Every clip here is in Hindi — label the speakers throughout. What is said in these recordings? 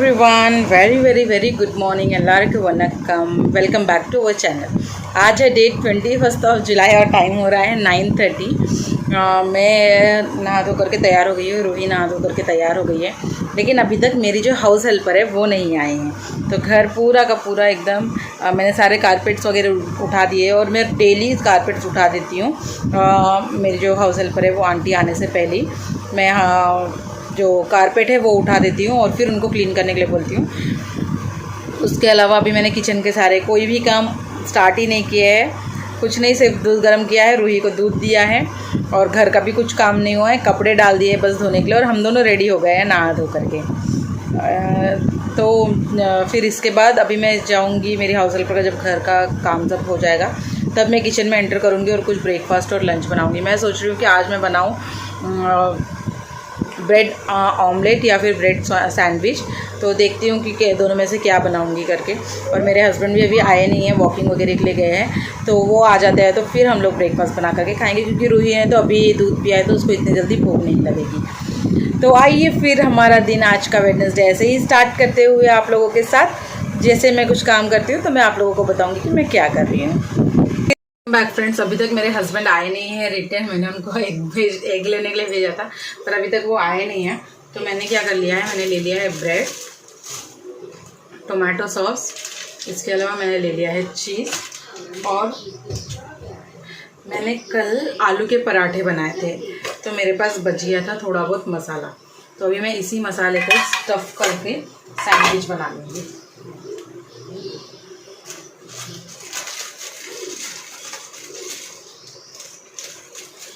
Speaker 1: एवरीवन, वेरी गुड मॉर्निंग, எல்லாருக்கும் வணக்கம்। Welcome back to our channel. आज है डेट 21 जुलाई और टाइम हो रहा है 9:30। मैं नहा धो करके तैयार हो गई हूँ, रूही नहा धो करके तैयार हो गई है, लेकिन अभी तक मेरी जो हाउस हेल्पर है वो नहीं आए हैं। तो घर पूरा का पूरा एकदम मैंने सारे कारपेट्स वगैरह उठा दिए और मैं डेली कारपेट्स उठा देती हूँ। मेरी जो हाउस हेल्पर है वो आंटी आने से पहले ही मैं जो कारपेट है वो उठा देती हूँ और फिर उनको क्लीन करने के लिए बोलती हूँ। उसके अलावा अभी मैंने किचन के सारे कोई भी काम स्टार्ट ही नहीं किया है, कुछ नहीं, सिर्फ दूध गर्म किया है, रूही को दूध दिया है और घर का भी कुछ काम नहीं हुआ है। कपड़े डाल दिए बस धोने के लिए और हम दोनों रेडी हो गए हैं नहा धो करके। तो फिर इसके बाद अभी मैं जाऊंगी मेरी हाउस हेल्पर का, जब घर का काम जब हो जाएगा तब मैं किचन में एंटर करूंगी और कुछ ब्रेकफास्ट और लंच बनाऊंगी। मैं सोच रही हूँ कि आज मैं बनाऊँ ब्रेड ऑमलेट या फिर ब्रेड सैंडविच। तो देखती हूँ कि दोनों में से क्या बनाऊँगी करके। और मेरे हस्बैंड भी अभी आए नहीं हैं, वॉकिंग वगैरह के लिए गए हैं, तो वो आ जाते हैं तो फिर हम लोग ब्रेकफास्ट बना करके खाएंगे, क्योंकि रूही है तो अभी दूध पिया है तो उसको इतनी जल्दी भूख नहीं लगेगी। तो आइए फिर हमारा दिन आज का वेडनेसडे ऐसे ही स्टार्ट करते हुए आप लोगों के साथ। जैसे मैं कुछ काम करती हूँ तो मैं आप लोगों को बताऊँगी कि मैं क्या कर रही हूँ। बैक फ्रेंड्स, अभी तक मेरे हस्बैंड आए नहीं हैं रिटर्न। मैंने उनको एग लेने के लिए भेजा था पर अभी तक वो आए नहीं हैं। तो मैंने क्या कर लिया है, मैंने ले लिया है ब्रेड, टोमेटो सॉस, इसके अलावा मैंने ले लिया है चीज़ और मैंने कल आलू के पराठे बनाए थे तो मेरे पास बच गया था थोड़ा बहुत मसाला। तो अभी मैं इसी मसाले को स्टफ़ करके सैंडविच बना लूँगी।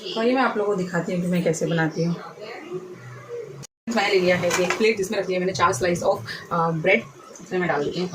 Speaker 1: वही मैं आप लोगों को दिखाती हूँ कि मैं कैसे बनाती हूँ। मैंने ले लिया है एक प्लेट जिसमें रख लिया मैंने 4 स्लाइस ऑफ ब्रेड, इसमें मैं डाल देती हूँ।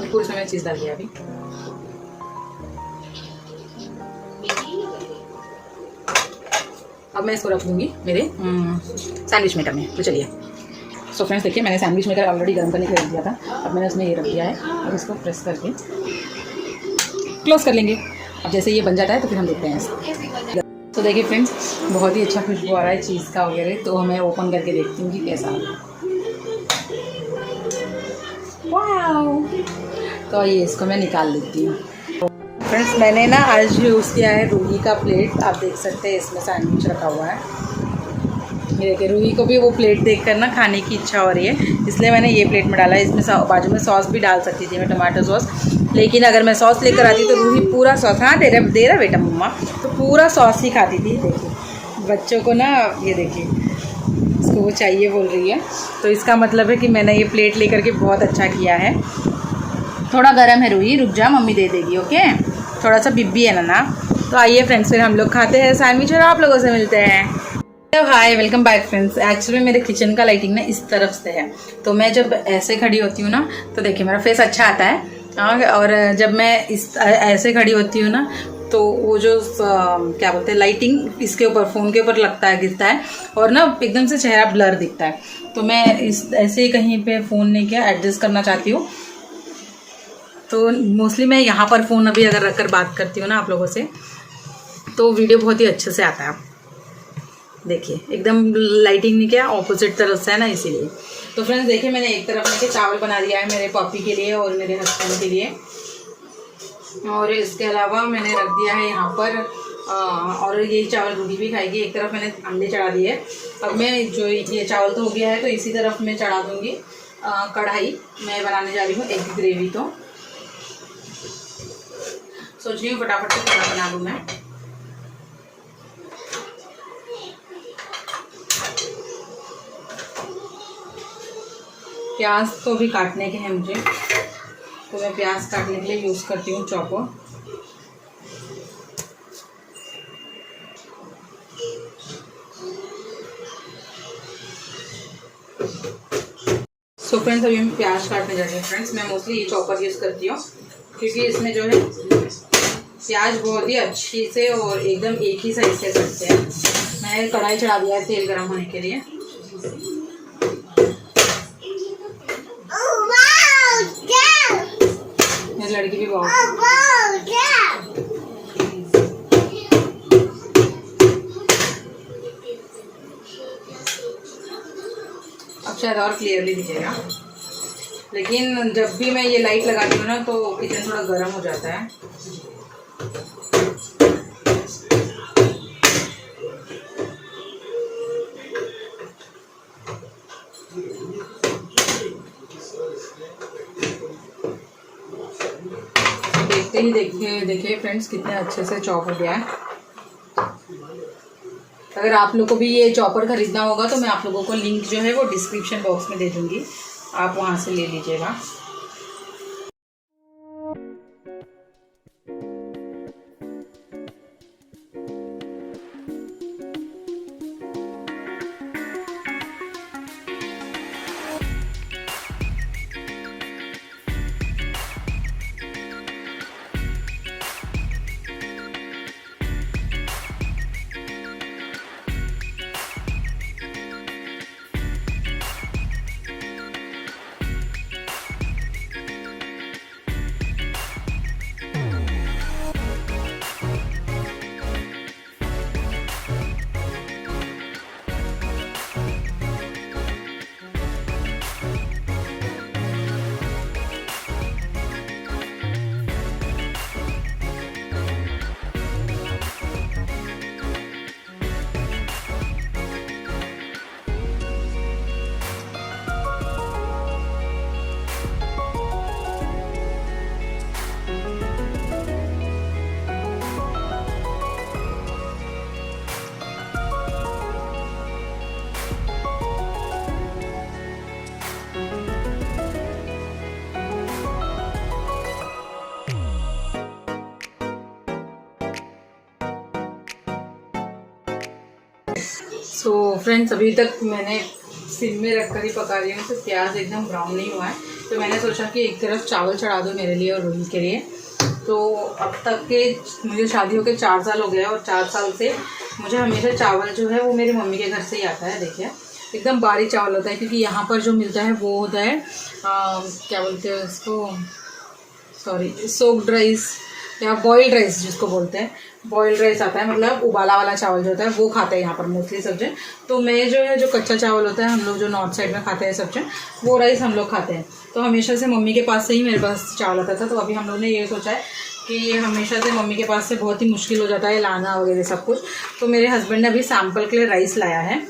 Speaker 1: बिल्कुल इसमें चीज़ डाल दिया अभी। अब मैं इसको रख दूंगी मेरे सैंडविच मेकर में। तो चलिए, सो फ्रेंड्स देखिए, मैंने सैंडविच मेकर ऑलरेडी गर्म करने के लिए रख दिया था। अब मैंने उसमें ये रख दिया है और इसको प्रेस करके क्लोज कर लेंगे। अब जैसे ये बन जाता है तो फिर हम देखते हैं। तो देखिए फ्रेंड्स, बहुत ही अच्छा खुशबू आ रहा है चीज़ का वगैरह। तो मैं ओपन करके देखती हूँ कि कैसा है। वाओ! तो ये इसको मैं निकाल लेती हूँ। फ्रेंड्स, मैंने ना आज यूज़ किया है रूही का प्लेट। आप देख सकते हैं इसमें सैंडविच रखा हुआ है। ये देखिए, रूही को भी वो प्लेट देखकर ना खाने की इच्छा हो रही है, इसलिए मैंने ये प्लेट में डाला है। इसमें बाजू में सॉस भी डाल सकती थी मैं, टमाटो सॉस, लेकिन अगर मैं सॉस लेकर आती तो रूही पूरा सॉस, हाँ दे रहा बेटा मम्मा, तो पूरा सॉस ही खाती थी। देखिए बच्चों को ना, ये देखिए इसको वो चाहिए बोल रही है। तो इसका मतलब है कि मैंने ये प्लेट लेकर के बहुत अच्छा किया है। थोड़ा गर्म है रूही, रुक जा, मम्मी दे देगी, ओके, थोड़ा सा बिब्बी है ना। तो आइए फ्रेंड्स, फिर हम लोग खाते हैं सैंडविच और आप लोगों से मिलते हैं। तो हाय, वेलकम बैक फ्रेंड्स। एक्चुअली मेरे किचन का लाइटिंग ना इस तरफ से है, तो मैं जब ऐसे खड़ी होती हूँ ना तो देखिए मेरा फेस अच्छा आता है। और जब मैं इस ऐसे खड़ी होती हूँ ना तो वो जो क्या बोलते हैं, लाइटिंग इसके ऊपर, फ़ोन के ऊपर लगता है, गिरता है और ना एकदम से चेहरा ब्लर दिखता है। तो मैं इस ऐसे ही कहीं पे फ़ोन नहीं किया, एडजस्ट करना चाहती हूँ। तो मोस्टली मैं यहाँ पर फ़ोन अभी अगर रखकर बात करती हूँ ना आप लोगों से, तो वीडियो बहुत ही अच्छे से आता है। देखिए एकदम लाइटिंग नहीं किया, ऑपोजिट तरफ से है ना, इसीलिए। तो फ्रेंड्स देखिए, मैंने एक तरफ में चावल बना दिया है मेरे पॉपी के लिए और मेरे हस्बैंड के लिए, और इसके अलावा मैंने रख दिया है यहाँ पर और ये चावल रूही भी खाएगी। एक तरफ मैंने अंडे चढ़ा दिए। अब मैं जो ये चावल तो हो गया है तो इसी तरफ मैं चढ़ा दूँगी कढ़ाई। मैं बनाने जा रही हूँ एग ग्रेवी। तो सोच रही हूँ फटाफट से खाना बना लूँ मैं। प्याज तो भी काटने के हैं मुझे, तो मैं प्याज काटने के लिए यूज़ करती हूँ चॉपर। सो फ्रेंड्स अभी मैं प्याज काटने जा रही हूँ। फ्रेंड्स मैं मोस्टली ये चॉपर यूज़ करती हूँ क्योंकि इसमें जो है प्याज बहुत ही अच्छी से और एकदम एक ही साइज से कटते हैं। मैंने कढ़ाई चढ़ा दिया है तेल गर्म होने के लिए। मेरी लड़की भी बहुत अब शायद और क्लियरली दिखेगा, लेकिन जब भी मैं ये लाइट लगाती हूँ ना तो किचन थोड़ा गर्म हो जाता है। देखते ही देखिए फ्रेंड्स कितने अच्छे से चॉप हो गया है। अगर आप लोगों को भी ये चॉपर खरीदना होगा तो मैं आप लोगों को लिंक जो है वो डिस्क्रिप्शन बॉक्स में दे दूँगी, आप वहाँ से ले लीजिएगा। सो फ्रेंड्स अभी तक मैंने सिम में रख कर ही पका रही हूँ, तो प्याज एकदम ब्राउन नहीं हुआ है, तो मैंने सोचा कि एक तरफ चावल चढ़ा दूँ मेरे लिए और रोहिल के लिए। तो अब तक के मुझे शादी होकर 4 साल हो गया और 4 साल से मुझे हमेशा चावल जो है वो मेरी मम्मी के घर से ही आता है। देखिए एकदम बारीक चावल होता है, क्योंकि यहाँ पर जो मिलता है वो होता है क्या बोलते हैं उसको, सॉरी, सोक्ड राइस या बॉइल्ड राइस जिसको बोलते हैं, बॉइल्ड राइस आता है, मतलब उबाला वाला चावल जो होता है वो खाते हैं यहाँ पर मोस्टली सब जन। तो मैं जो है जो कच्चा चावल होता है हम लोग जो नॉर्थ साइड में खाते हैं सब जन, वो राइस हम लोग खाते हैं। तो हमेशा से मम्मी के पास से ही मेरे पास चावल आता था। तो अभी हम लोग ने ये सोचा है कि हमेशा से मम्मी के पास से बहुत ही मुश्किल हो जाता है लाना वगैरह सब कुछ, तो मेरे हस्बैंड ने अभी सैम्पल के लिए राइस लाया है।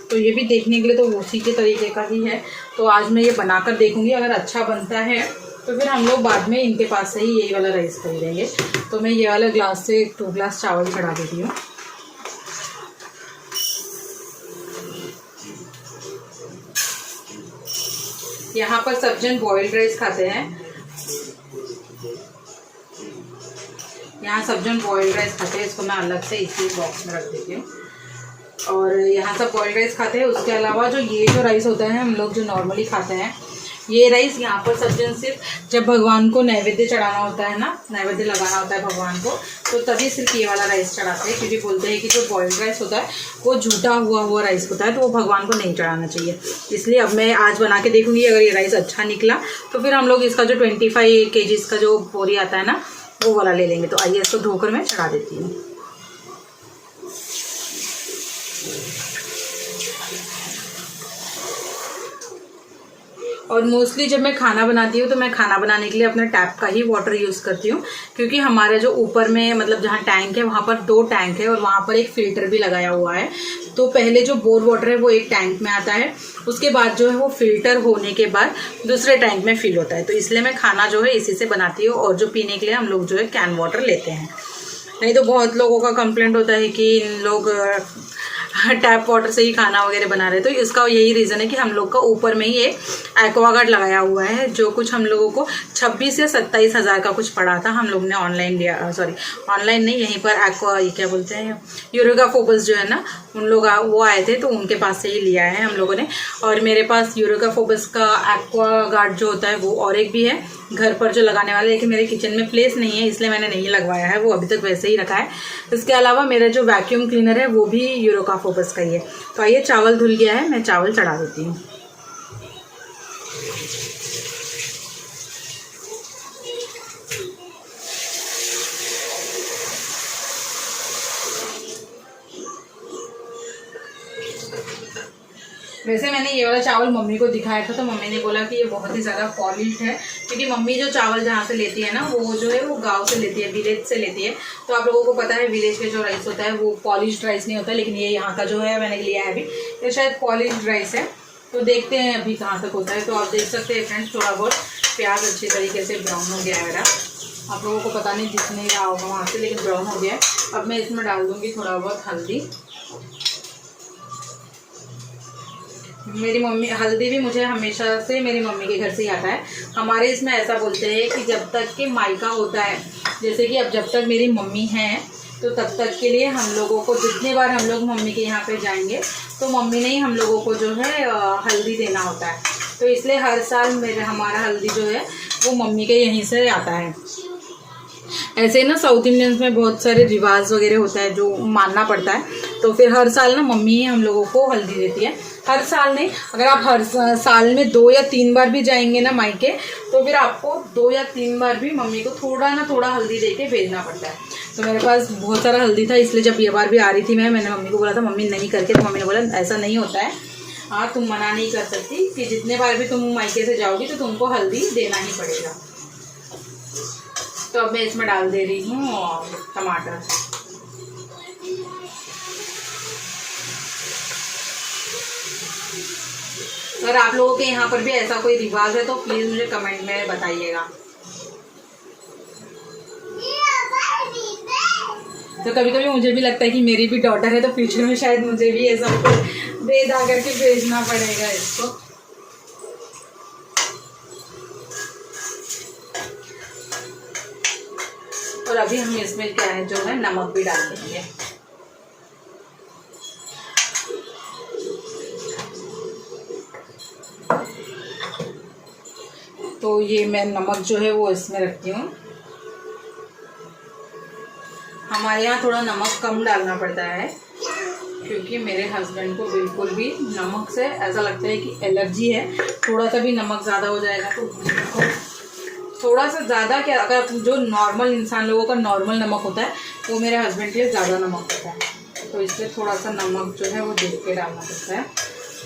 Speaker 1: तो ये भी देखने के लिए तो उसी के तरीके का ही है। तो आज मैं ये बनाकर देखूँगी, अगर अच्छा बनता है तो फिर हम लोग बाद में इनके पास से ही यही वाला राइस खरीदेंगे। तो मैं ये वाला ग्लास से 2 ग्लास चावल चढ़ा देती हूँ। यहाँ पर सब जन बॉइल्ड राइस खाते हैं, यहाँ सब जन बॉइल्ड राइस खाते हैं। इसको मैं अलग से इसी बॉक्स में रख देती हूँ। और यहाँ सब बॉइल्ड राइस खाते हैं। उसके अलावा जो ये जो राइस होता है हम लोग जो नॉर्मली खाते हैं, ये राइस यहाँ पर सब जन सिर्फ जब भगवान को नैवेद्य चढ़ाना होता है ना, नैवेद्य लगाना होता है भगवान को, तो तभी सिर्फ ये वाला राइस चढ़ाते हैं। क्योंकि बोलते हैं कि जो बॉइल्ड राइस होता है वो झूठा हुआ राइस होता है, तो वो भगवान को नहीं चढ़ाना चाहिए। इसलिए अब मैं आज बना के देखूँगी, अगर ये राइस अच्छा निकला तो फिर हम लोग इसका जो 25 kg का जो बोरी आता है ना वो वाला ले लेंगे। तो आइए इसको धोकर मैं चढ़ा देती हूँ। और मोस्टली जब मैं खाना बनाती हूँ तो मैं खाना बनाने के लिए अपने टैप का ही वाटर यूज़ करती हूँ, क्योंकि हमारे जो ऊपर में मतलब जहाँ टैंक है वहाँ पर 2 टैंक है और वहाँ पर एक फ़िल्टर भी लगाया हुआ है। तो पहले जो बोर वाटर है वो एक टैंक में आता है, उसके बाद जो है वो फ़िल्टर होने के बाद दूसरे टैंक में फिल होता है। तो इसलिए मैं खाना जो है इसी से बनाती हूँ, और जो पीने के लिए हम लोग जो है कैन वाटर लेते हैं। नहीं तो बहुत लोगों का कंप्लेंट होता है कि इन लोग टैप वाटर से ही खाना वगैरह बना रहे। तो इसका यही रीज़न है कि हम लोग का ऊपर में ही एक एक्वागार्ड लगाया हुआ है, जो कुछ हम लोगों को 26 या 27 हज़ार का कुछ पड़ा था। हम लोग ने ऑनलाइन लिया, सॉरी ऑनलाइन नहीं, यहीं पर एक्वा, ये क्या बोलते हैं, यूरेका फोबस जो है ना, उन लोग वो आए थे तो उनके पास से ही लिया है हम लोगों ने। और मेरे पास यूरेका फोबस का एक्वागार्ड जो होता है वो और एक भी है घर पर जो लगाने वाला, लेकिन मेरे किचन में प्लेस नहीं है इसलिए मैंने नहीं लगवाया है, वो अभी तक वैसे ही रखा है। इसके अलावा मेरा जो वैक्यूम क्लीनर है वो भी यूरेका फोबस का ही है। तो आइए, चावल धुल गया है, मैं चावल चढ़ा देती हूँ। वैसे मैंने ये वाला चावल मम्मी को दिखाया था तो मम्मी ने बोला कि ये बहुत ही ज़्यादा पॉलिश्ड है, क्योंकि मम्मी जो चावल जहाँ से लेती है ना वो जो है वो गांव से लेती है, विलेज से लेती है। तो आप लोगों को पता है विलेज के जो राइस होता है वो पॉलिश्ड राइस नहीं होता, लेकिन ये यहाँ का जो है मैंने लिया है अभी, ये शायद पॉलिश्ड राइस है। तो देखते हैं अभी कहाँ तक होता है। तो आप देख सकते हैं फ्रेंड्स, थोड़ा बहुत प्याज अच्छी तरीके से ब्राउन हो गया है मेरा। आप लोगों को पता नहीं दिख नहीं रहा होगा वहाँ से, लेकिन ब्राउन हो गया है। अब मैं इसमें डाल दूँगी थोड़ा बहुत हल्दी। मेरी मम्मी, हल्दी भी मुझे हमेशा से मेरी मम्मी के घर से ही आता है। हमारे इसमें ऐसा बोलते हैं कि जब तक कि मायका होता है, जैसे कि अब जब तक मेरी मम्मी हैं तो तब तक के लिए हम लोगों को, जितने बार हम लोग मम्मी के यहाँ पे जाएंगे तो मम्मी ने ही हम लोगों को जो है हल्दी देना होता है। तो इसलिए हर साल हमारा हल्दी जो है वो मम्मी के यहीं से आता है। ऐसे ना साउथ इंडियंस में बहुत सारे रिवाज वगैरह होता है जो मानना पड़ता है, तो फिर हर साल ना मम्मी ही हम लोगों को हल्दी देती है। हर साल नहीं, अगर आप हर साल में 2 या 3 बार भी जाएंगे ना मायके, तो फिर आपको 2 या 3 बार भी मम्मी को थोड़ा ना थोड़ा हल्दी दे के भेजना पड़ता है। तो मेरे पास बहुत सारा हल्दी था, इसलिए जब ये बार भी आ रही थी मैंने मम्मी को बोला था मम्मी नहीं करके, तो मम्मी ने बोला ऐसा नहीं होता है, हाँ तुम मना नहीं कर सकती कि जितने बार भी तुम मायके से जाओगी तो तुमको हल्दी देना ही पड़ेगा। तो अब मैं इसमें डाल दे रही हूँ टमाटर। अगर आप लोगों के यहाँ पर भी ऐसा कोई रिवाज है तो प्लीज़ मुझे कमेंट में बताइएगा। तो कभी कभी मुझे भी लगता है कि मेरी भी डॉटर है, तो फ्यूचर में शायद मुझे भी ऐसा दे दा करके भेजना पड़ेगा इसको। और अभी हम इसमें क्या है जो है नमक भी डाल देंगे। तो ये मैं नमक जो है वो इसमें रखती हूँ। हमारे यहाँ थोड़ा नमक कम डालना पड़ता है, क्योंकि मेरे हस्बैंड को बिल्कुल भी नमक से ऐसा लगता है कि एलर्जी है। थोड़ा सा भी नमक ज़्यादा हो जाएगा तो थोड़ा सा ज़्यादा क्या, अगर जो नॉर्मल इंसान लोगों का नॉर्मल नमक होता है वो मेरे हस्बैंड के लिए ज़्यादा नमक होता है। तो इसलिए थोड़ा सा नमक जो है वो देख के डालना पड़ता है।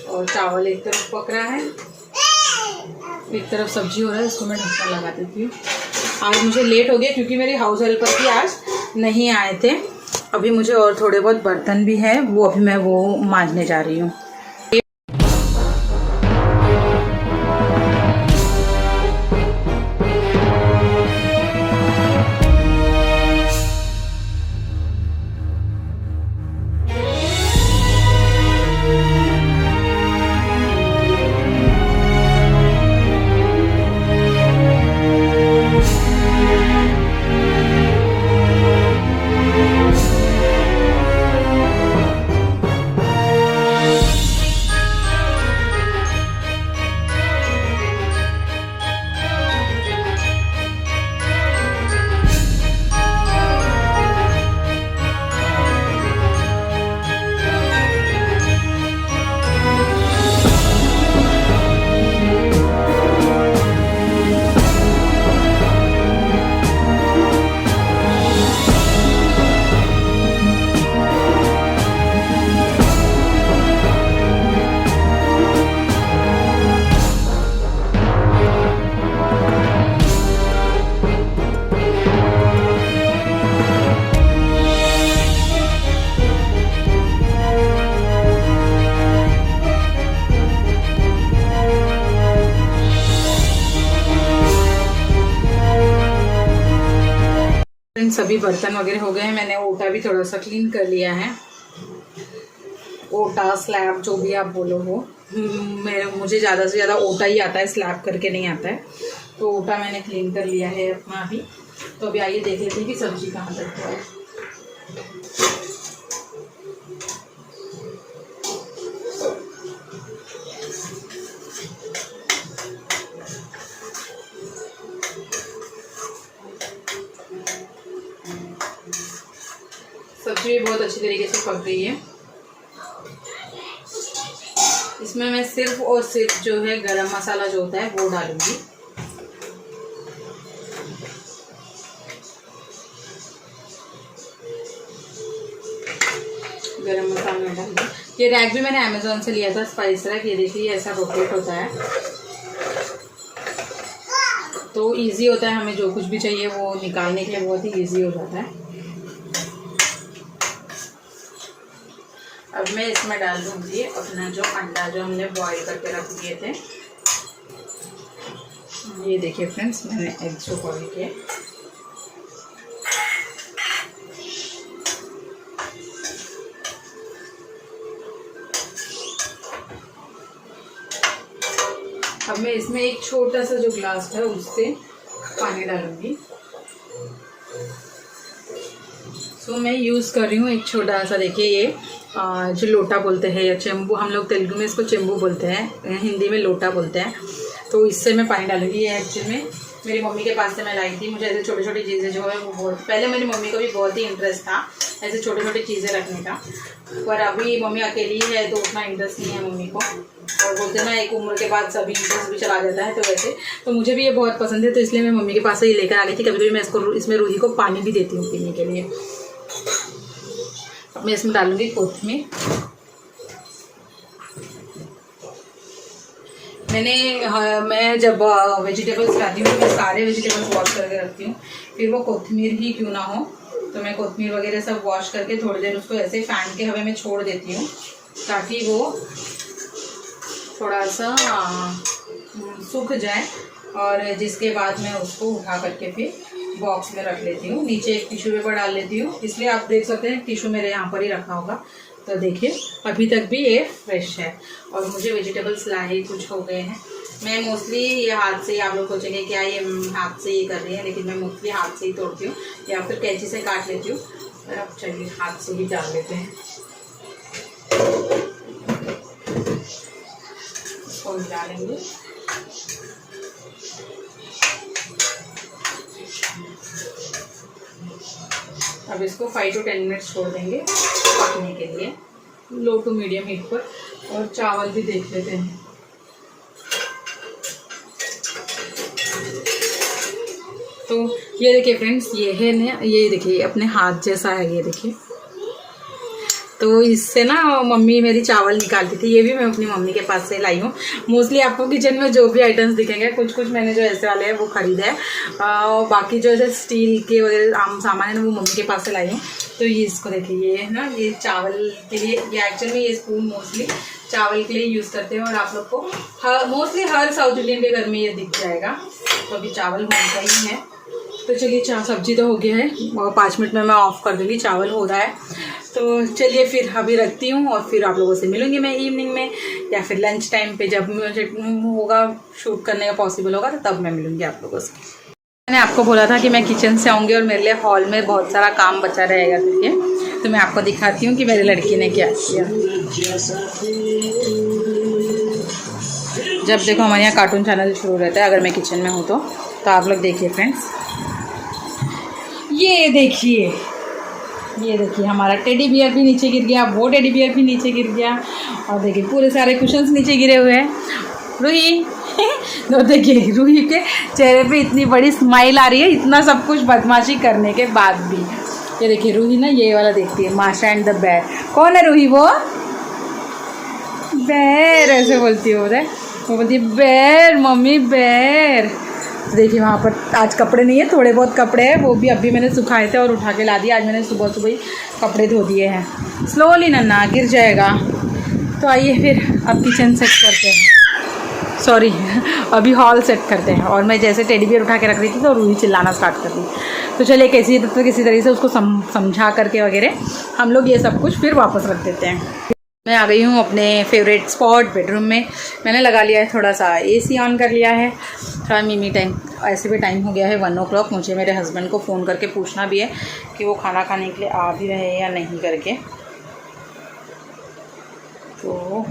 Speaker 1: और चावल एक तरफ पक रहा है, एक तरफ सब्जी हो रहा है, इसको मैं ढक्कन लगा देती हूँ। आज मुझे लेट हो गया क्योंकि मेरी हाउस हेल्पर भी आज नहीं आए थे। अभी मुझे और थोड़े बहुत बर्तन भी हैं, वो अभी मैं वो मांजने जा रही हूँ। फ्रेंड्स सभी बर्तन वगैरह हो गए हैं। मैंने ओटा भी थोड़ा सा क्लीन कर लिया है। ओटा स्लैब जो भी आप बोलो वो, मुझे ज़्यादा से ज़्यादा ओटा ही आता है, स्लैब करके नहीं आता है। तो ओटा मैंने क्लीन कर लिया है अपना अभी। तो अभी आइए देख लेते हैं कि सब्जी कहाँ तक है। सब्जी भी बहुत अच्छी तरीके से पक गई है। इसमें मैं सिर्फ और सिर्फ जो है गरम मसाला जो होता है वो डालूंगी। गरम मसाला डालूंगी। ये रैक भी मैंने अमेज़ॉन से लिया था, स्पाइस रैक। ये देखिए ऐसा रोटेट होता है, तो इजी होता है, हमें जो कुछ भी चाहिए वो निकालने के लिए बहुत ही इजी हो जाता है। अब मैं इसमें डाल दूँगी अपना जो अंडा जो हमने बॉईल करके रख दिए थे। ये देखिए फ्रेंड्स, मैंने एग जो बॉईल किए। अब मैं इसमें एक छोटा सा जो ग्लास है उससे पानी डालूंगी। तो मैं यूज़ कर रही हूँ एक छोटा सा, देखिए ये जो लोटा बोलते हैं या चेंबू, हम लोग तेलुगु में इसको चेंबू बोलते हैं, हिंदी में लोटा बोलते हैं। तो इससे मैं पानी डालूंगी। ये एक्चुअली में मेरी मम्मी के पास से मैं लाई थी। मुझे ऐसे छोटी छोटी चीज़ें जो है वो बहुत, पहले मेरी मम्मी को भी बहुत ही इंटरेस्ट था ऐसे छोटी छोटी चीज़ें रखने का, पर अभी मम्मी अकेली है तो उतना इंटरेस्ट नहीं है मम्मी को। और बोलते हैं ना एक उम्र के बाद सभी इंटरेस्ट भी चला जाता है। तो वैसे तो मुझे भी ये बहुत पसंद है, तो इसलिए मैं मम्मी के पास से ये लेकर आ गई थी। कभी कभी मैं इसमें रूही को पानी भी देती हूँ पीने के लिए। अब मैं इसमें डालूंगी कोथिमीर। मैं जब वेजिटेबल्स लाती हूँ तो मैं सारे वेजिटेबल्स वॉश करके रखती हूँ, फिर वो कोथिमीर ही क्यों ना हो। तो मैं कोथिमीर वगैरह सब वॉश करके थोड़ी देर उसको ऐसे फैन के हवा में छोड़ देती हूँ, ताकि वो थोड़ा सा सूख जाए। और जिसके बाद मैं उसको उठा करके फिर बॉक्स में रख लेती हूँ। नीचे एक टिश्यू पेपर डाल लेती हूँ, इसलिए आप देख सकते हैं टिश्यू मेरे यहाँ पर ही रखा होगा। तो देखिए अभी तक भी ये फ्रेश है। और मुझे वेजिटेबल्स लाए कुछ हो गए हैं। मैं मोस्टली ये हाथ से, आप लोग सोचेंगे क्या ये हाथ से ये कर रही है, लेकिन मैं मोस्टली हाथ से ही तोड़ती हूँ या फिर कैंची से काट लेती हूँ। और अब चलिए हाथ से ही डाल लेते हैं। इसको डालेंगे। अब इसको 5 to 10 मिनट्स छोड़ देंगे पकने के लिए, लो टू मीडियम हीट पर। और चावल भी देख लेते हैं। तो ये देखिए फ्रेंड्स, ये है ना, ये देखिए अपने हाथ जैसा है, ये देखिए। तो इससे ना मम्मी मेरी चावल निकालती थी। ये भी मैं अपनी मम्मी के पास से लाई हूँ। मोस्टली आपको किचन में जो भी आइटम्स दिखेंगे, कुछ कुछ मैंने जो ऐसे वाले हैं वो खरीदे हैं, और बाकी जो ऐसे स्टील के वगैरह आम सामान है ना वो मम्मी के पास से लाई हूँ। तो ये इसको देखिए, ये है ना, ये चावल के लिए, ये एक्चुअली ये स्पून मोस्टली चावल के लिए यूज़ करते हैं। और आप लोग को मोस्टली हर साउथ इंडियन के घर में ये दिख जाएगा। तो अभी चावल होने का ही है। तो चलिए सब्जी तो हो गया है, और 5 मिनट में मैं ऑफ़ कर दूँगी, चावल हो रहा है। तो चलिए फिर अभी रखती हूँ, और फिर आप लोगों से मिलूँगी मैं इवनिंग में या फिर लंच टाइम पे, जब मुझे होगा शूट करने का पॉसिबल होगा तो तब मैं मिलूँगी आप लोगों से। मैंने आपको बोला था कि मैं किचन से आऊँगी और मेरे लिए हॉल में बहुत सारा काम बचा रहेगा करके। तो मैं आपको दिखाती हूँ कि मेरी लड़की ने क्या किया। जब देखो हमारे यहाँ कार्टून चैनल शुरू रहता है अगर मैं किचन में हूँ तो आप लोग देखिए फ्रेंड्स, ये देखिए हमारा टेडी बियर भी नीचे गिर गया, वो टेडी बियर भी नीचे गिर गया, और देखिए पूरे सारे कुशन्स नीचे गिरे हुए हैं। रूही तो देखिए रूही के चेहरे पे इतनी बड़ी स्माइल आ रही है, इतना सब कुछ बदमाशी करने के बाद भी। ये देखिए रूही ना ये वाला देखती है, माशा एंड द बेयर। कौन है रूही? वो बेर ऐसे बोलती है, वो बोलती है बेर मम्मी बेर। तो देखिए वहाँ पर आज कपड़े नहीं है, थोड़े बहुत कपड़े हैं, वो भी अभी मैंने सुखाए थे और उठा के ला दिए। आज मैंने सुबह सुबह ही कपड़े धो दिए हैं। स्लोली नन्ना गिर जाएगा। तो आइए फिर अब किचन सेट करते हैं। सॉरी अभी हॉल सेट करते हैं। और मैं जैसे टेडी बियर उठा के रख रही थी तो रूही चिल्लाना स्टार्ट कर दी। तो चलिए किसी तरीके से उसको समझा करके वगैरह हम लोग ये सब कुछ फिर वापस रख देते हैं। मैं आ गई हूँ अपने फेवरेट स्पॉट बेडरूम में। मैंने लगा लिया है थोड़ा सा AC ऑन कर लिया है। थोड़ा मिमी टाइम, ऐसे भी टाइम हो गया है 1 o'clock। मुझे मेरे हस्बैंड को फ़ोन करके पूछना भी है कि वो खाना खाने के लिए आ भी रहे हैं या नहीं करके। तो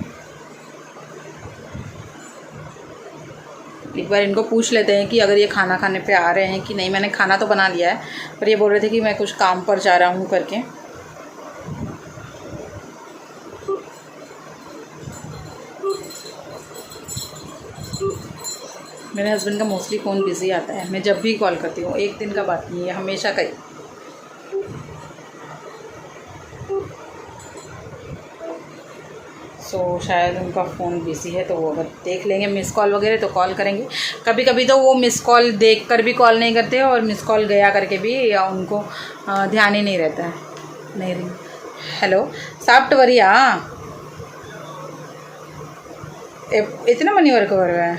Speaker 1: एक बार इनको पूछ लेते हैं कि अगर ये खाना खाने पे आ रहे हैं कि नहीं। मैंने खाना तो बना लिया है पर ये बोल रहे थे कि मैं कुछ काम पर जा रहा हूँ करके। मेरे हस्बैंड का मोस्टली फ़ोन बिज़ी आता है, मैं जब भी कॉल करती हूँ। एक दिन का बात नहीं है, हमेशा का ही। शायद उनका फ़ोन बिज़ी है तो वो अगर देख लेंगे मिस कॉल वगैरह तो कॉल करेंगे। कभी कभी तो वो मिस कॉल देख कर भी कॉल नहीं करते और मिस कॉल गया करके भी या उनको ध्यान ही नहीं रहता है। नहीं रिंग। हेलो साफ्ट वरिया इतना मनी वर्क बरवा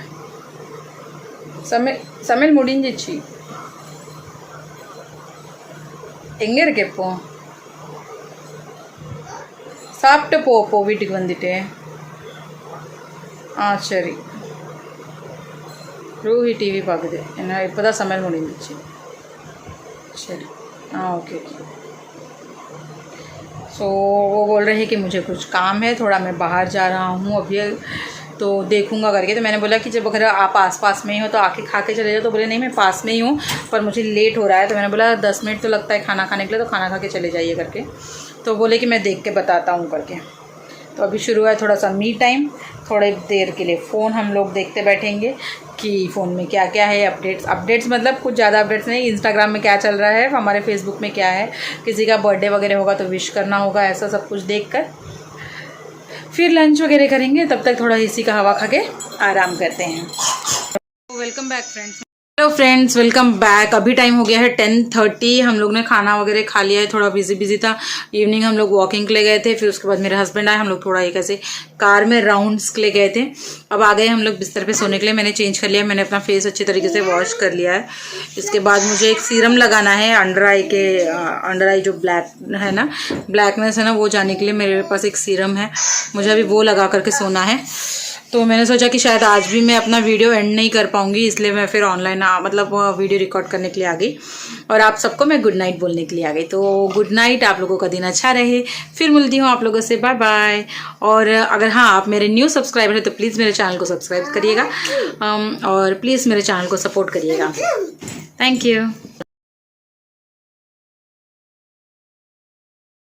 Speaker 1: ಸಮೇಲ್ ಮುಡಿಂಜಿಚ್ಚಿ எங்கே இருக்கு இப்போ சாப்பிட்டு போ வீட்டுக்கு வந்துட்டு. சரி. ரூஹி டிவி பார்க்குது. என்ன இப்போ தான் சமையல் முடிஞ்சிச்சு. சரி ओके। सो वो बोल रहे हैं कि मुझे कुछ काम है, थोड़ा मैं बाहर जा रहा हूँ अभी तो देखूंगा करके। तो मैंने बोला कि जब अगर आप आसपास में ही हो तो आके खा के चले जाओ। तो बोले नहीं मैं पास में ही हूँ पर मुझे लेट हो रहा है। तो मैंने बोला 10 मिनट तो लगता है खाना खाने के लिए, तो खाना खा के चले जाइए करके। तो बोले कि मैं देख के बताता हूँ करके। तो अभी शुरू है थोड़ा सा मी टाइम। थोड़ी देर के लिए फ़ोन हम लोग देखते बैठेंगे कि फ़ोन में क्या क्या है। अपडेट्स मतलब कुछ ज़्यादा अपडेट्स नहीं, इंस्टाग्राम में क्या चल रहा है, हमारे फेसबुक में क्या है, किसी का बर्थडे वगैरह होगा तो विश करना होगा, ऐसा सब कुछ देख कर फिर लंच वगैरह करेंगे। तब तक थोड़ा AC का हवा खा के आराम करते हैं। Welcome back friends. Hello friends, welcome back. अभी टाइम हो गया है 10:30। हम लोग ने खाना वगैरह खा लिया है। थोड़ा बिजी था। इवनिंग हम लोग वॉकिंग के लिए गए थे, फिर उसके बाद मेरे हस्बैंड आए। हम लोग थोड़ा एक ऐसे कार में राउंड्स के लिए गए थे। अब आ गए हम लोग बिस्तर पे सोने के लिए। मैंने चेंज कर लिया, मैंने अपना फेस अच्छी तरीके से वॉश कर लिया है। इसके बाद मुझे एक सीरम लगाना है अंडर आई जो ब्लैक है ना, ब्लैकनेस है ना, वो जाने के लिए मेरे पास एक सीरम है। मुझे अभी वो लगा करके सोना है। तो मैंने सोचा कि शायद आज भी मैं अपना वीडियो एंड नहीं कर पाऊँगी, इसलिए मैं फिर ऑनलाइन मतलब वीडियो रिकॉर्ड करने के लिए आ गई और आप सबको मैं गुड नाइट बोलने के लिए आ गई। तो गुड नाइट, आप लोगों का दिन अच्छा रहे। फिर मिलती हूँ आप लोगों से, बाय बाय। और अगर हाँ आप मेरे न्यू सब्सक्राइबर हैं तो प्लीज़ मेरे चैनल को सब्सक्राइब करिएगा और प्लीज़ मेरे चैनल को सपोर्ट करिएगा। Thank you.